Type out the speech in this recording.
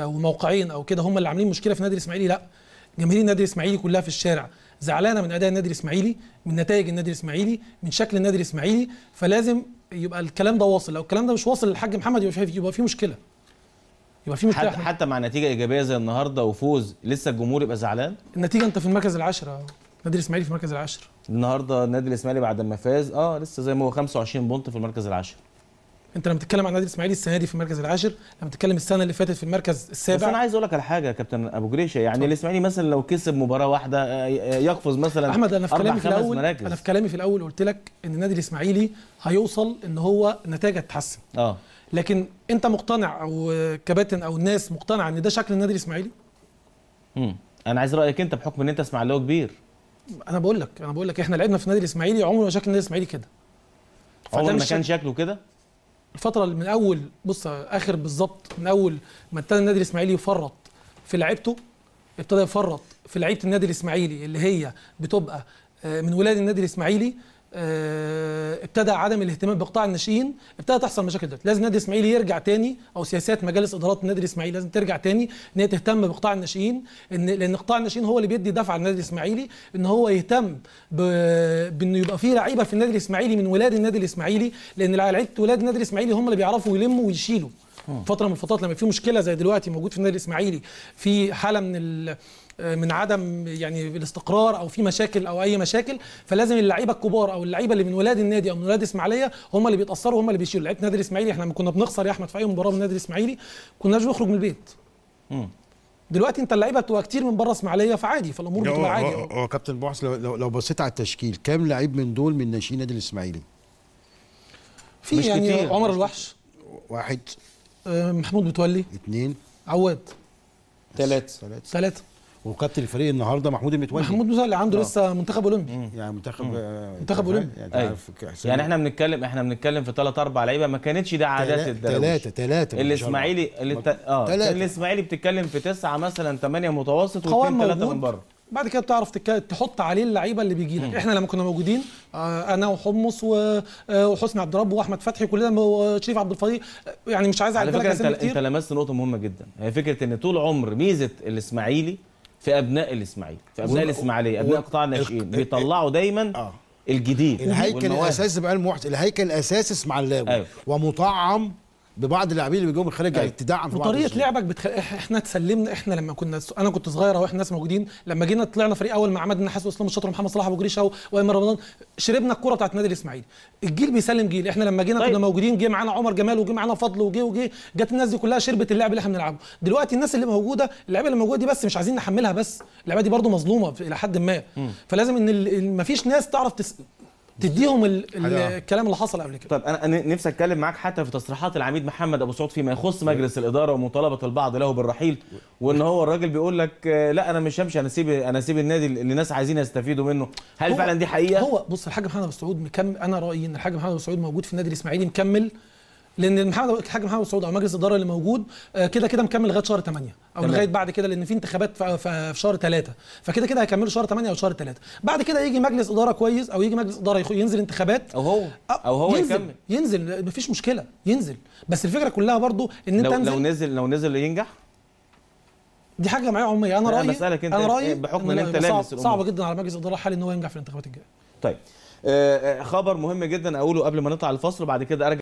وموقعين او كده هم اللي عاملين مشكله في النادي الاسماعيلي، لا، جماهير النادي الاسماعيلي كلها في الشارع زعلانه من اداء النادي الاسماعيلي، من نتائج النادي الاسماعيلي، من شكل النادي الاسماعيلي. فلازم يبقى الكلام ده واصل، لو الكلام ده مش واصل للحاج محمد يبقى في مشكله، يبقى في مشكله. حتى مع نتيجه ايجابيه زي النهارده وفوز لسه الجمهور يبقى زعلان. النتيجه انت في المركز العاشر، النادي الاسماعيلي في المركز العاشر النهارده. النادي الاسماعيلي بعد ما فاز لسه زي ما هو 25 بونت في المركز العاشر. انت لما تتكلم عن النادي الاسماعيلي السنه دي في المركز العاشر، لما تتكلم السنه اللي فاتت في المركز السابع. بس انا عايز اقول لك على حاجه يا كابتن ابو جريشه، يعني الاسماعيلي مثلا لو كسب مباراه واحده يقفز مثلا. احمد انا في كلامي في الاول قلت لك ان النادي الاسماعيلي هيوصل ان هو نتائجه تتحسن. لكن انت مقتنع او كباتن او الناس مقتنعه ان ده شكل النادي الاسماعيلي؟ انا عايز رايك انت بحكم ان انت اسماعيلاوي كبير. انا بقول لك احنا لعبنا في النادي الاسماعيلي عمره ما شكل النادي الاسماعيلي كده. عمره ما كان شكله كده. الفتره اللي من اول اخر بالظبط من اول ما ابتدى النادي الاسماعيلي يفرط في لعيبته، ابتدى يفرط في لعيبه النادي الاسماعيلي اللي هي بتبقى من ولاد النادي الاسماعيلي، ابتدى عدم الاهتمام بقطاع الناشئين، ابتدى تحصل مشاكل دلوقتي. لازم النادي الاسماعيلي يرجع تاني، او سياسات مجالس ادارات النادي الاسماعيلي لازم ترجع تاني ان هي تهتم بقطاع الناشئين، لان قطاع الناشئين هو اللي بيدي دفعه للنادي الاسماعيلي ان هو يهتم بانه يبقى فيه لعيبه في النادي الاسماعيلي من ولاد النادي الاسماعيلي، لان لعيبه ولاد النادي الاسماعيلي هم اللي بيعرفوا يلموا ويشيلوا. فتره من الفترات لما في مشكله زي دلوقتي موجود في النادي الاسماعيلي، في حاله من عدم يعني الاستقرار او في مشاكل او اي مشاكل، فلازم اللعيبه الكبار او اللعيبه اللي من ولاد النادي او من ولاد اسماعيليه هم اللي بيتاثروا، هم اللي بيشيلوا. لعيبه النادي الاسماعيلي احنا لما كنا بنخسر يا احمد في اي مباراه من النادي الاسماعيلي كناش بنخرج من البيت. دلوقتي انت اللعيبه بتبقى كتير من بره اسماعيليه فعادي، فالامور بتبقى عادي. هو كابتن بوحس لو بصيت على التشكيل كام لعيب من دول من ناشئين النادي الاسماعيلي؟ في يعني كتير. عمر الوحش واحد، محمود متولي اثنين، عواد ثلاثة، وكابتن الفريق النهارده محمود المتولي. محمود متولي عنده لسه منتخب اولمبي. يعني منتخب اولمبي. يعني احنا بنتكلم في 3 4 لعيبه ما كانتش دي عادات الدراويش. ثلاثة الاسماعيلي الاسماعيلي بتتكلم في 9 مثلا 8 متوسط و2 3 من بره. بعد كده بتعرف تحط عليه اللعيبه اللي بيجي لك. احنا لما كنا موجودين انا وحمص وحسني عبد الرب واحمد فتحي كلنا وشريف عبد الفضيل، يعني مش عايز اعد لك اسامي كتير. انت لمست نقطه مهمه جدا، هي فكره ان طول عمر ميزه الاسماعيلي في ابناء الاسماعيلي، في ابناء الاسماعيليه، ابناء قطاع الناشئين بيطلعوا دايما الجديد. الهيكل الاساسي بقى الهيكل الاساسي اسماعيلاوي ومطعم ببعض اللاعبين اللي بيجوا من الخارج تدعم في بعض وطريقه لعبك احنا اتسلمنا. احنا لما انا كنت صغير اهو، احنا ناس موجودين لما جينا طلعنا فريق اول مع عماد النحاس واسلام الشاطر ومحمد صلاح ابو جريشه وايمن رمضان، شربنا الكره بتاعت النادي الاسماعيلي. الجيل بيسلم جيل. احنا لما جينا كنا موجودين، جه معانا عمر جمال وجه معانا فضل جت الناس دي كلها شربت اللعب اللي احنا بنلعبه. دلوقتي الناس اللي موجوده، اللعيبه اللي موجوده دي بس مش عايزين نحملها، بس اللعيبه دي برده مظلومه الى حد ما. فلازم ان مفيش ناس تعرف تديهم الكلام اللي حصل قبل كده. طب انا نفسي اتكلم معاك حتى في تصريحات العميد محمد ابو سعود فيما يخص مجلس الاداره ومطالبه البعض له بالرحيل، وان هو الراجل بيقول لك لا انا مش همشي، انا اسيب النادي اللي الناس عايزين يستفيدوا منه. هل فعلا دي حقيقه؟ هو بص، الحاج محمد ابو سعود مكمل. انا رايي ان الحاج محمد ابو سعود موجود في النادي الاسماعيلي مكمل، لان الحاج محمد ابو سعود او مجلس الاداره اللي موجود كده مكمل لغايه شهر 8 او لغايه بعد كده، لان في انتخابات في شهر 3، فكده هيكملوا شهر 8 او شهر 3. بعد كده يجي مجلس اداره كويس، او يجي مجلس اداره ينزل انتخابات، او هو ينزل مفيش مشكله ينزل. بس الفكره كلها برضو ان انت لو نزل ينجح. دي حاجه معايا عموميه. انا رايي بحكم ان انت لامس صعب جدا على مجلس الاداره الحالي ان هو ينجح في الانتخابات الجايه. طيب خبر مهم جدا اقوله قبل ما نطلع الفاصل وبعد كده ارجع